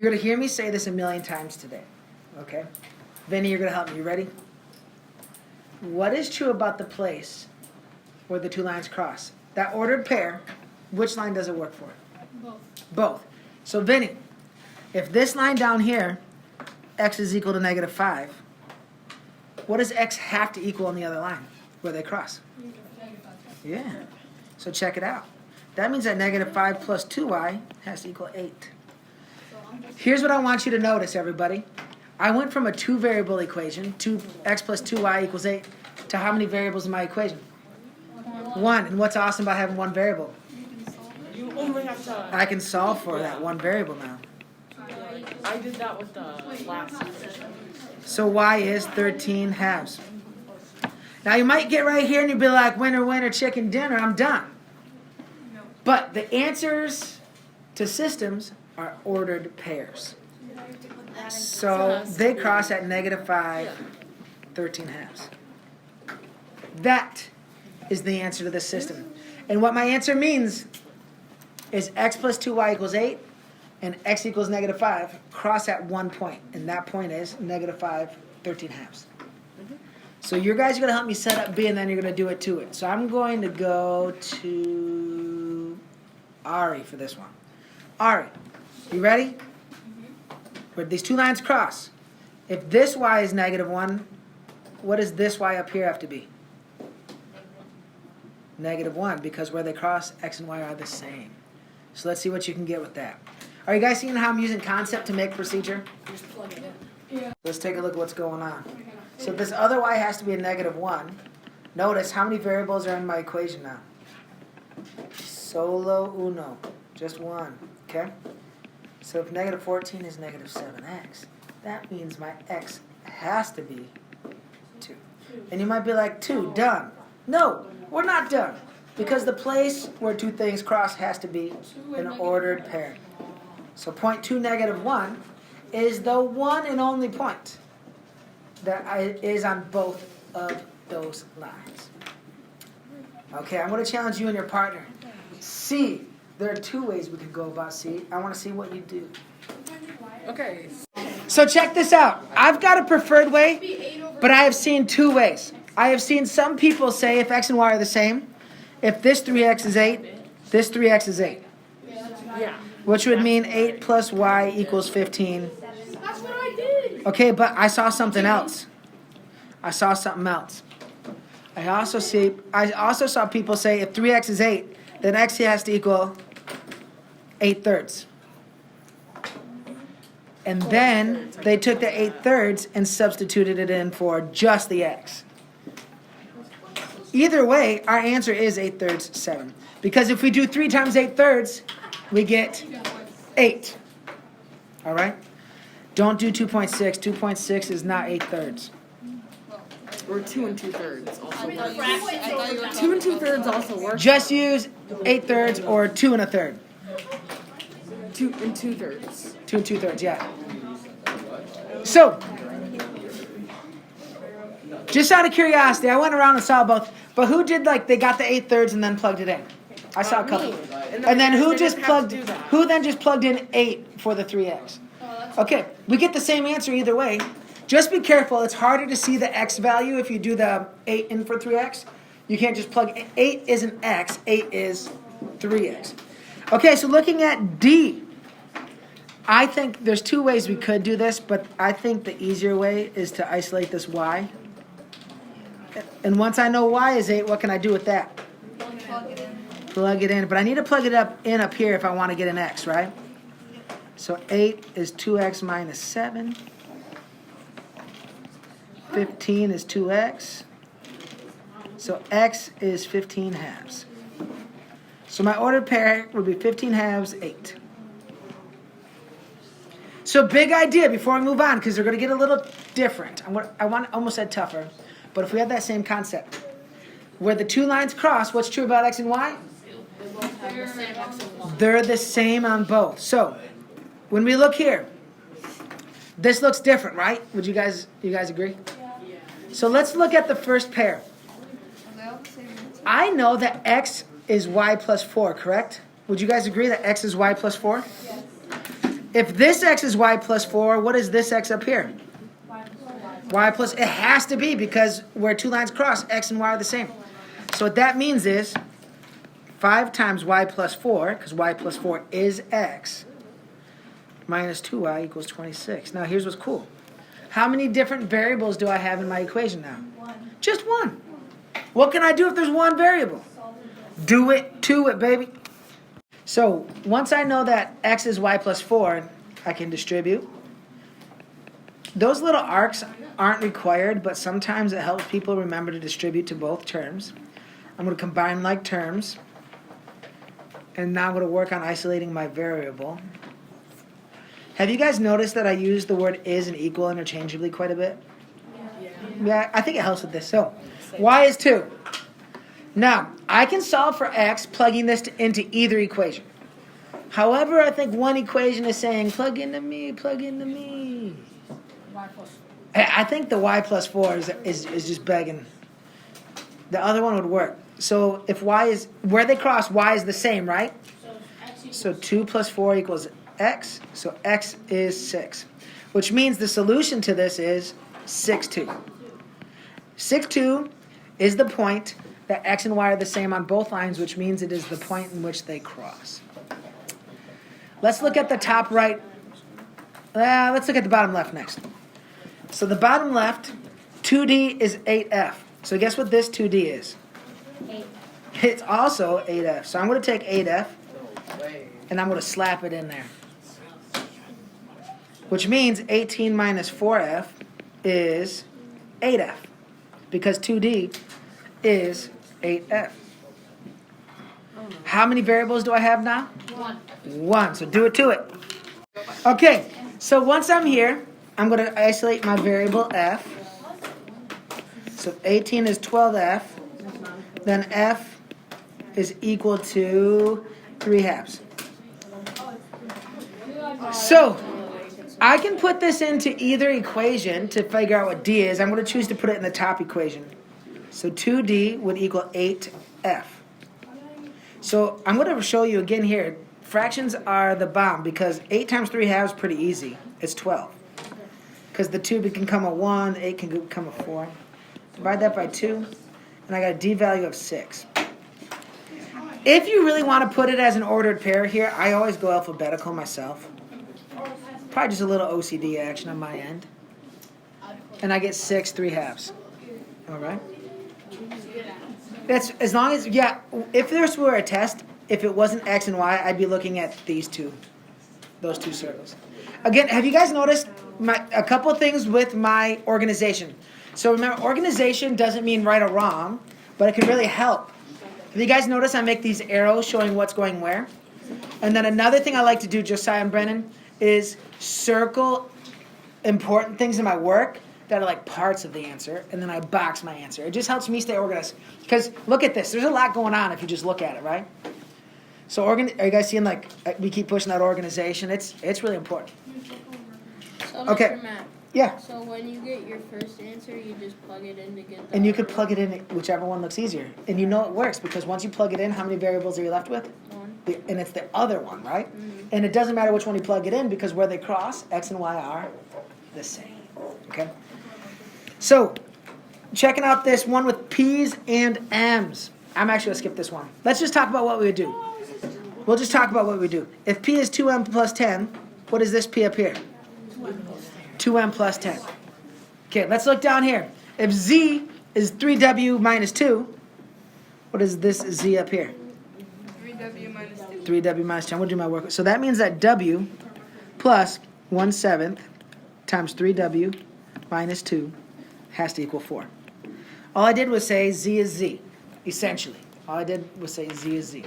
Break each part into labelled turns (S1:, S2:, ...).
S1: You're going to hear me say this a million times today, okay? Vinny, you're going to help me. You ready? What is true about the place where the two lines cross? That ordered pair, which line does it work for?
S2: Both.
S1: Both. So, Vinny, if this line down here, x is equal to -5, what does x have to equal on the other line where they cross? Yeah. So check it out. That means that -5 plus 2y has to equal 8. Here's what I want you to notice, everybody. I went from a two-variable equation, 2x plus 2y equals 8, to how many variables in my equation? 1. And what's awesome about having one variable?
S3: You only have to.
S1: I can solve for that one variable now.
S3: I did that with the last equation.
S1: So y is 13 halves. Now you might get right here and you'd be like, winner, winner, chicken dinner, I'm done. But the answers to systems are ordered pairs. So they cross at -5, 13 halves. That is the answer to this system. And what my answer means is x plus 2y equals 8 and x equals -5 cross at one point. And that point is -5, 13 halves. So you guys are going to help me set up B and then you're going to do it to it. So I'm going to go to Ari for this one. Ari, you ready? Where these two lines cross. If this y is -1, what does this y up here have to be? -1, because where they cross, x and y are the same. So let's see what you can get with that. Are you guys seeing how I'm using concept to make procedure?
S2: Just plug it in. Yeah.
S1: Let's take a look at what's going on. So if this other y has to be a -1, notice how many variables are in my equation now? Solo uno, just one, okay? So if -14 is -7x, that means my x has to be 2. And you might be like, 2, done. No, we're not done. Because the place where two things cross has to be an ordered pair. So point 2, -1 is the one and only point that is on both of those lines. Okay, I'm going to challenge you and your partner. C. There are two ways we could go about C. I want to see what you do.
S3: Okay.
S1: So check this out. I've got a preferred way, but I have seen two ways. I have seen some people say if x and y are the same, if this 3x is 8, this 3x is 8.
S3: Yeah.
S1: Which would mean 8 plus y equals 15.
S2: That's what I did.
S1: Okay, but I saw something else. I also saw people say if 3x is 8, then x has to equal 8/3. And then they took the 8/3 and substituted it in for just the x. Either way, our answer is 8/3, 7. Because if we do 3 times 8/3, we get 8. All right? Don't do 2.6. 2.6 is not 8/3.
S3: Or 2 2/3 also works. 2 2/3 also works.
S1: Just use 8/3 or 2 1/3.
S3: 2 2/3.
S1: 2 2/3, yeah. So, just out of curiosity, I went around and saw both. But who did they got the 8/3 and then plugged it in? I saw a couple. And then who then just plugged in 8 for the 3x? Okay, we get the same answer either way. Just be careful. It's harder to see the x value if you do the 8 in for 3x. You can't just plug 8 isn't x, 8 is 3x. Okay, so looking at D, I think there's two ways we could do this, but I think the easier way is to isolate this y. And once I know y is 8, what can I do with that? Plug it in. But I need to plug it up here if I want to get an x, right? So 8 is 2x minus 7. 15 is 2x. So x is 15 halves. So my ordered pair would be 15 halves, 8. So big idea before we move on, because they're going to get a little different. Almost said tougher. But if we have that same concept, where the two lines cross, what's true about x and y? They're the same on both. So when we look here, this looks different, right? Would you guys agree?
S2: Yeah.
S1: So let's look at the first pair. I know that x is y plus 4, correct? Would you guys agree that x is y plus 4?
S2: Yes.
S1: If this x is y plus 4, what is this x up here? Y plus, it has to be because where two lines cross, x and y are the same. So what that means is 5 times y plus 4, because y plus 4 is x, minus 2y equals 26. Now here's what's cool. How many different variables do I have in my equation now? Just one. What can I do if there's one variable? Do it to it, baby. So once I know that x is y plus 4, I can distribute. Those little arcs aren't required, but sometimes it helps people remember to distribute to both terms. I'm going to combine like terms. And now I'm going to work on isolating my variable. Have you guys noticed that I use the word is and equal interchangeably quite a bit? Yeah, I think it helps with this. So, y is 2. Now, I can solve for x plugging this into either equation. However, I think one equation is saying, plug into me, plug into me. I think the y plus 4 is just begging. The other one would work. So if y is, where they cross, y is the same, right? So 2 plus 4 equals x. So x is 6. Which means the solution to this is 6, 2. 6, 2 is the point that x and y are the same on both lines, which means it is the point in which they cross. Let's look at the top right. Let's look at the bottom left next. So the bottom left, 2D is 8f. So guess what this 2D is?
S2: 8.
S1: It's also 8f. So I'm going to take 8f and I'm going to slap it in there. Which means 18 minus 4f is 8f. Because 2D is 8f. How many variables do I have now? 1. So do it to it. Okay, so once I'm here, I'm going to isolate my variable f. So 18 is 12f. Then f is equal to 3/2. So I can put this into either equation to figure out what d is. I'm going to choose to put it in the top equation. So 2d would equal 8f. So I'm going to show you again here. Fractions are the bomb because 8 times 3/2 is pretty easy. It's 12. Because the 2 can become a 1, the 8 can become a 4. Divide that by 2, and I got a d value of 6. If you really want to put it as an ordered pair here, I always go alphabetical myself. Probably just a little OCD action on my end. And I get 6 3/2. All right? That's as long as, yeah, if this were a test, if it wasn't X and Y, I'd be looking at those two circles. Again, have you guys noticed a couple things with my organization? So remember, organization doesn't mean right or wrong, but it can really help. Have you guys noticed I make these arrows showing what's going where? And then another thing I like to do, Josiah and Brennan, is circle important things in my work that are like parts of the answer, and then I box my answer. It just helps me stay organized. Because look at this. There's a lot going on if you just look at it, right? So are you guys seeing like we keep pushing that organization? It's really important.
S2: So
S1: Okay.
S2: Mr. Matt,
S1: Yeah.
S2: so when you get your first answer, you just plug it in to get the
S1: And you could plug it in whichever one looks easier. And you know it works because once you plug it in, how many variables are you left with?
S2: 1.
S1: And it's the other one, right?
S2: Mm-hmm.
S1: And it doesn't matter which one you plug it in because where they cross, X and Y are the same. Okay? So, checking out this one with P's and M's. I'm actually going to skip this one. Let's just talk about what we would do. We'll just talk about what we do. If P is 2M plus 10, what is this P up here? 2M plus 10. Okay, let's look down here. If Z is 3W minus 2, what is this Z up here?
S3: 3W minus 2.
S1: 3W minus 10. We'll do my work. So that means that W plus 1/7 times 3W minus 2 has to equal 4. All I did was say Z is Z, essentially. All I did was say Z is Z.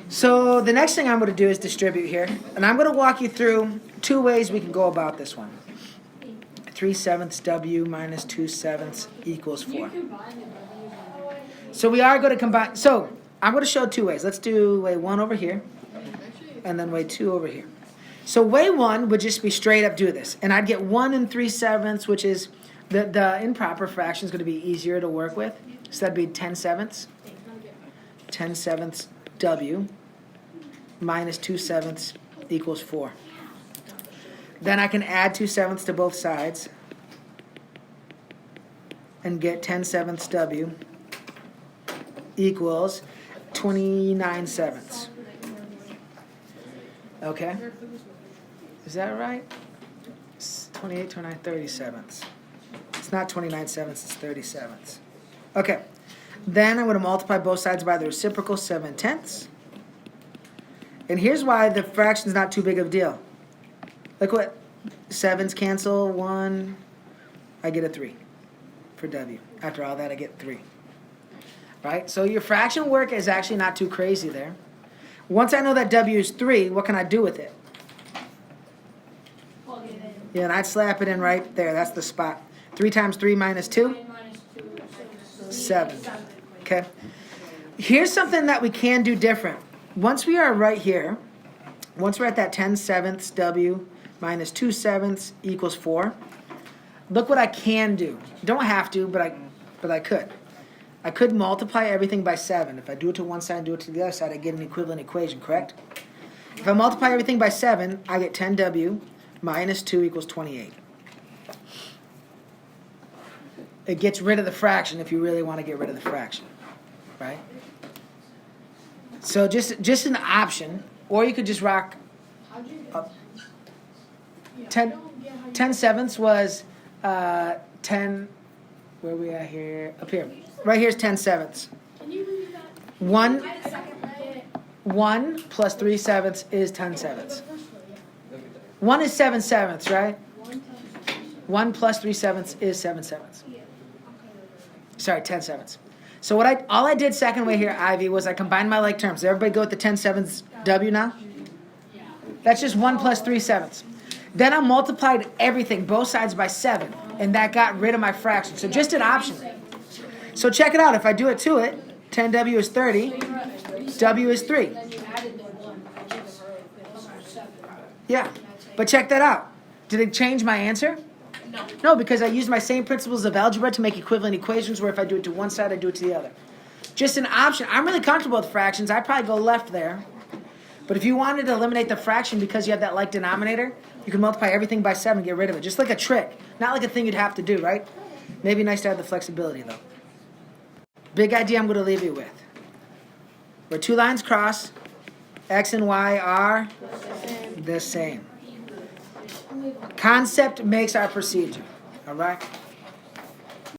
S1: So the next thing I'm going to do is distribute here. And I'm going to walk you through 2 ways we can go about this one. 3/7 W minus 2/7 equals 4. So we are going to combine. So I'm going to show 2 ways. Let's do way 1 over here. And then way 2 over here. So way 1 would just be straight up do this. And I'd get 1 3/7, which is the improper fraction is going to be easier to work with. So that'd be 10/7. 10/7 W minus 2/7 equals 4. Then I can add 2/7 to both sides and get 10/7 W equals 29/7. Okay? Is that right? It's 28, 29, 37. It's not 29/7, it's 37. Okay. Then I'm going to multiply both sides by the reciprocal, 7/10. And here's why the fraction's not too big of a deal. Look what 7s cancel, 1, I get a 3 for W. After all that, I get 3. Right? So your fraction work is actually not too crazy there. Once I know that W is 3, what can I do with it? Yeah, and I'd slap it in right there. That's the spot. 3 times 3 minus 2? 7. Okay. Here's something that we can do different. Once we are right here, once we're at that 10/7 W minus 2/7 equals 4, look what I can do. Don't have to, but I could. I could multiply everything by 7. If I do it to one side and do it to the other side, I get an equivalent equation, correct? If I multiply everything by 7, I get 10W minus 2 equals 28. It gets rid of the fraction if you really want to get rid of the fraction, right? So just an option, or you could just rock up. 10/7 was 10. Where are we at here? Up here. Right here's 10/7. 1 plus 3/7 is 10/7. 1 is 7/7, right? 1 plus 3/7 is 7/7. Sorry, 10/7. So all I did second way here, Ivy, was I combined my like terms. Did everybody go with the 10/7 W now? That's just 1 plus 3/7. Then I multiplied everything, both sides by 7, and that got rid of my fraction. So just an option. So check it out. If I do it to it, 10W is 30, W is 3. Yeah, but check that out. Did it change my answer? No, because I used my same principles of algebra to make equivalent equations where if I do it to one side, I do it to the other. Just an option. I'm really comfortable with fractions. I'd probably go left there. But if you wanted to eliminate the fraction because you have that like denominator, you can multiply everything by 7 and get rid of it. Just like a trick. Not like a thing you'd have to do, right? Maybe nice to have the flexibility, though. Big idea I'm going to leave you with. Where two lines cross, X and Y are the same. Concept makes our procedure. All right?